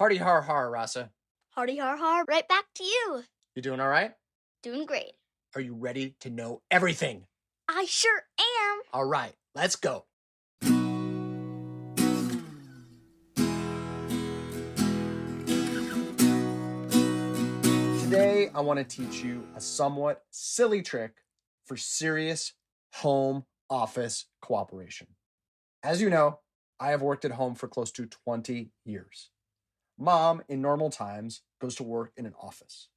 Hardy har har, Rasa. Hardy har har, right back to you. You doing all right? Doing great. Are you ready to know everything? I sure am. All right, let's go. Today, I want to teach you a somewhat silly trick for serious home office cooperation. As you know, I have worked at home for close to 20 years. Mom, in normal times, goes to work in an office.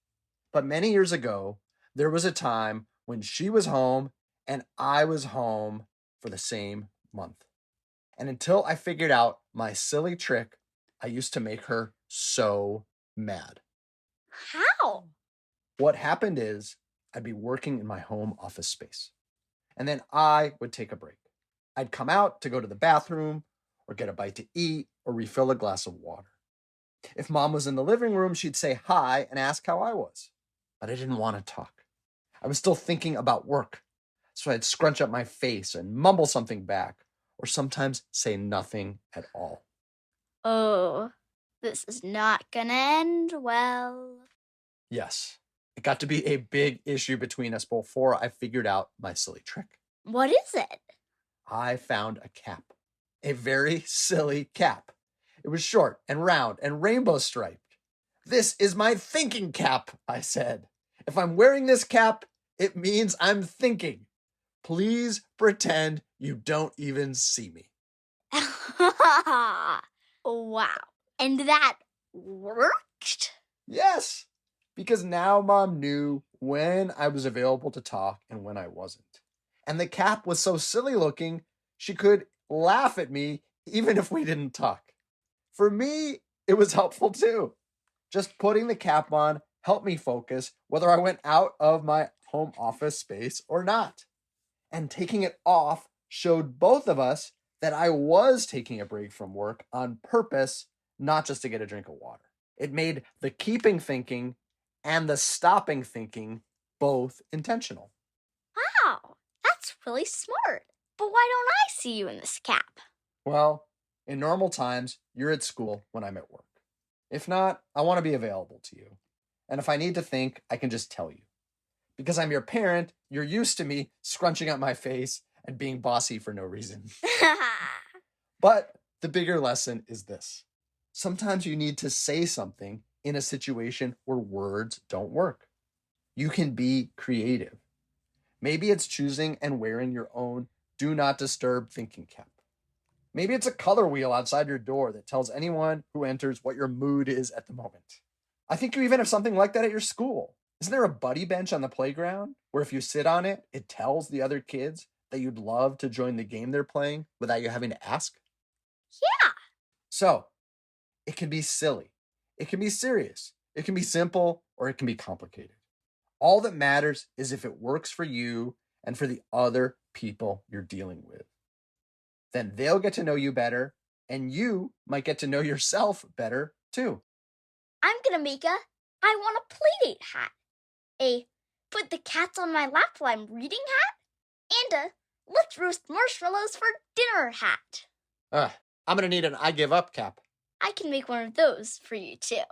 But many years ago, there was a time when she was home and I was home for the same month. And until I figured out my silly trick, I used to make her so mad. How? What happened is I'd be working in my home office space, and then I would take a break. I'd come out to go to the bathroom or get a bite to eat or refill a glass of water. If Mom was in the living room, she'd say hi and ask how I was. But I didn't want to talk. I was still thinking about work. So I'd scrunch up my face and mumble something back, or sometimes say nothing at all. Oh, this is not gonna end well. Yes, it got to be a big issue between us before I figured out my silly trick. What is it? I found a cap. A very silly cap. It was short and round and rainbow striped. "This is my thinking cap," I said. "If I'm wearing this cap, it means I'm thinking. Please pretend you don't even see me." Wow. And that worked? Yes, because now Mom knew when I was available to talk and when I wasn't. And the cap was so silly looking, she could laugh at me even if we didn't talk. For me, it was helpful too. Just putting the cap on helped me focus whether I went out of my home office space or not. And taking it off showed both of us that I was taking a break from work on purpose, not just to get a drink of water. It made the keeping thinking and the stopping thinking both intentional. Wow, that's really smart. But why don't I see you in this cap? Well, in normal times, you're at school when I'm at work. If not, I want to be available to you. And if I need to think, I can just tell you. Because I'm your parent, you're used to me scrunching up my face and being bossy for no reason. But the bigger lesson is this. Sometimes you need to say something in a situation where words don't work. You can be creative. Maybe it's choosing and wearing your own do not disturb thinking cap. Maybe it's a color wheel outside your door that tells anyone who enters what your mood is at the moment. I think you even have something like that at your school. Isn't there a buddy bench on the playground where if you sit on it, it tells the other kids that you'd love to join the game they're playing without you having to ask? Yeah. So, it can be silly. It can be serious. It can be simple, or it can be complicated. All that matters is if it works for you and for the other people you're dealing with. Then they'll get to know you better, and you might get to know yourself better too. I'm gonna make a I want a playdate hat, a put the cats on my lap while I'm reading hat, and a let's roast marshmallows for dinner hat. I'm gonna need an I give up cap. I can make one of those for you too.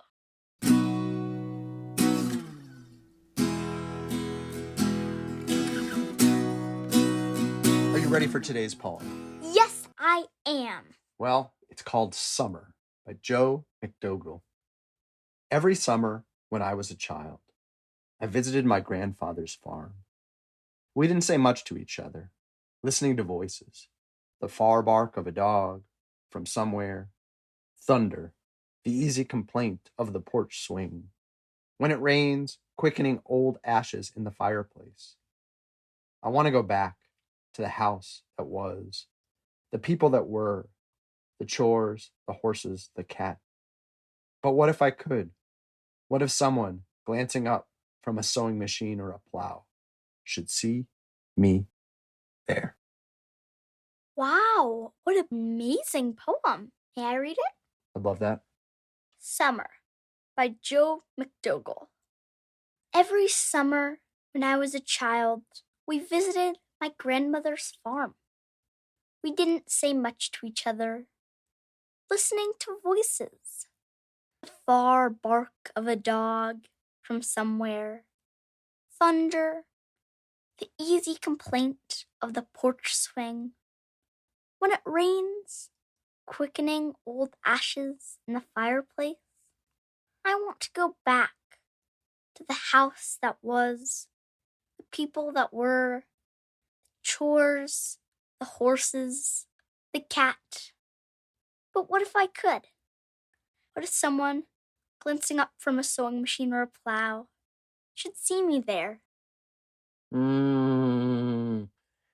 Are you ready for today's poem? Yes, I am. Well, it's called Summer by Jo McDougall. Every summer when I was a child, I visited my grandfather's farm. We didn't say much to each other, listening to voices, the far bark of a dog from somewhere, thunder, the easy complaint of the porch swing. When it rains, quickening old ashes in the fireplace. I want to go back to the house that was, the people that were, the chores, the horses, the cat. But what if I could? What if someone, glancing up from a sewing machine or a plow, should see me there? Wow, what an amazing poem. May I read it? I'd love that. Summer by Jo McDougall. Every summer when I was a child, we visited my grandmother's farm. We didn't say much to each other, listening to voices, the far bark of a dog from somewhere, thunder, the easy complaint of the porch swing. When it rains, quickening old ashes in the fireplace, I want to go back to the house that was, the people that were, chores, the horses, the cat. But what if I could? What if someone, glancing up from a sewing machine or a plow, should see me there?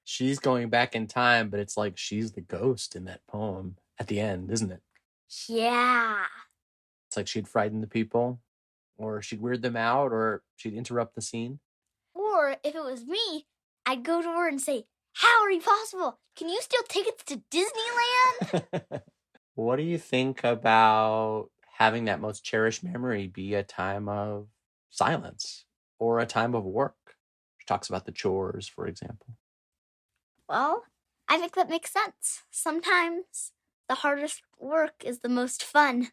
She's going back in time, but it's like she's the ghost in that poem at the end, isn't it? Yeah. It's like she'd frighten the people, or she'd weird them out, or she'd interrupt the scene. Or if it was me, I'd go to her and say, "Howdy, possible? Can you steal tickets to Disneyland?" What do you think about having that most cherished memory be a time of silence or a time of work? She talks about the chores, for example. Well, I think that makes sense. Sometimes the hardest work is the most fun.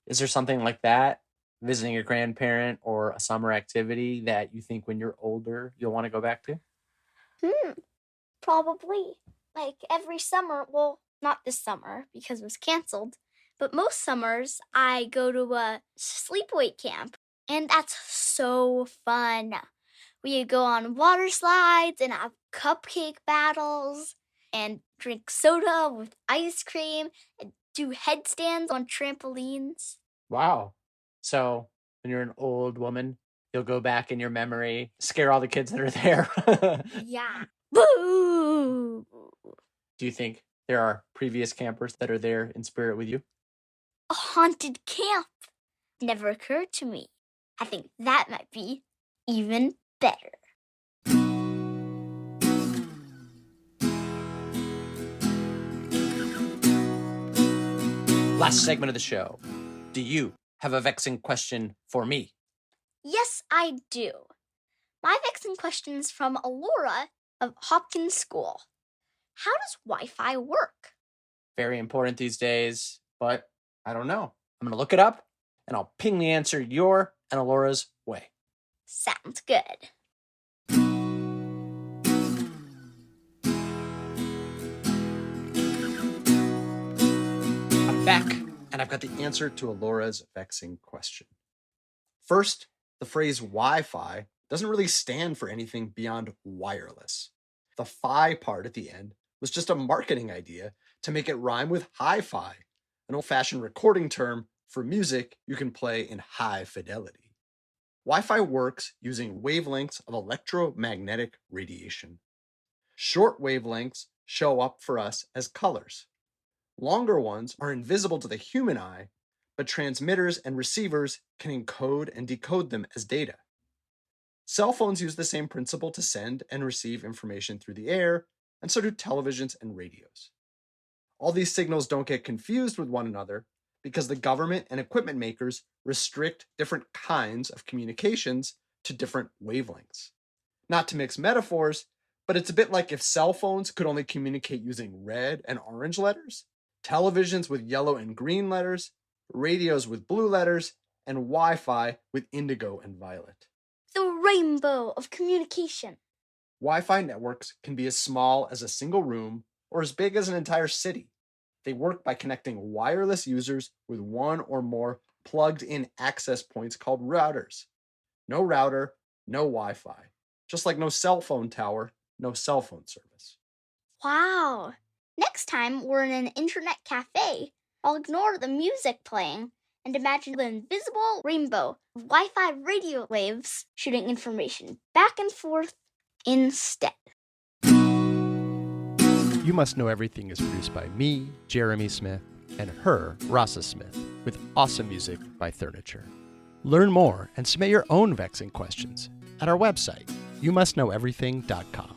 Is there something like that, visiting a grandparent or a summer activity that you think when you're older you'll want to go back to? Probably. Like every summer, well, not this summer because it was canceled, but most summers I go to a sleepaway camp, and that's so fun. We go on water slides and have cupcake battles and drink soda with ice cream and do headstands on trampolines. Wow. So when you're an old woman, you'll go back in your memory, scare all the kids that are there. Yeah. Boo! Do you think there are previous campers that are there in spirit with you? A haunted camp never occurred to me. I think that might be even better. Last segment of the show. Do you have a vexing question for me? Yes, I do. My vexing question is from Alora of Hopkins School. How does Wi-Fi work? Very important these days, but I don't know. I'm going to look it up, and I'll ping the answer your and Alora's way. Sounds good. I'm back, and I've got the answer to Alora's vexing question. First, the phrase Wi-Fi doesn't really stand for anything beyond wireless. The fi part at the end was just a marketing idea to make it rhyme with hi-fi, an old-fashioned recording term for music you can play in high fidelity. Wi-Fi works using wavelengths of electromagnetic radiation. Short wavelengths show up for us as colors. Longer ones are invisible to the human eye, but transmitters and receivers can encode and decode them as data. Cell phones use the same principle to send and receive information through the air, and so do televisions and radios. All these signals don't get confused with one another because the government and equipment makers restrict different kinds of communications to different wavelengths. Not to mix metaphors, but it's a bit like if cell phones could only communicate using red and orange letters, televisions with yellow and green letters, radios with blue letters, and Wi-Fi with indigo and violet. The rainbow of communication. Wi-Fi networks can be as small as a single room or as big as an entire city. They work by connecting wireless users with one or more plugged-in access points called routers. No router, no Wi-Fi. Just like no cell phone tower, no cell phone service. Wow. Next time we're in an internet cafe, I'll ignore the music playing and imagine the invisible rainbow of Wi-Fi radio waves shooting information back and forth instead. You Must Know Everything is produced by me, Jeremy Smith, and her, Rasa Smith, with awesome music by Furniture. Learn more and submit your own vexing questions at our website, youmustknoweverything.com.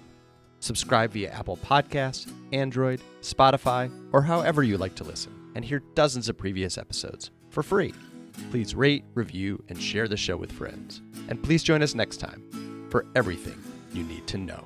Subscribe via Apple Podcasts, Android, Spotify, or however you like to listen, and hear dozens of previous episodes for free. Please rate, review, and share the show with friends. And please join us next time for everything you need to know.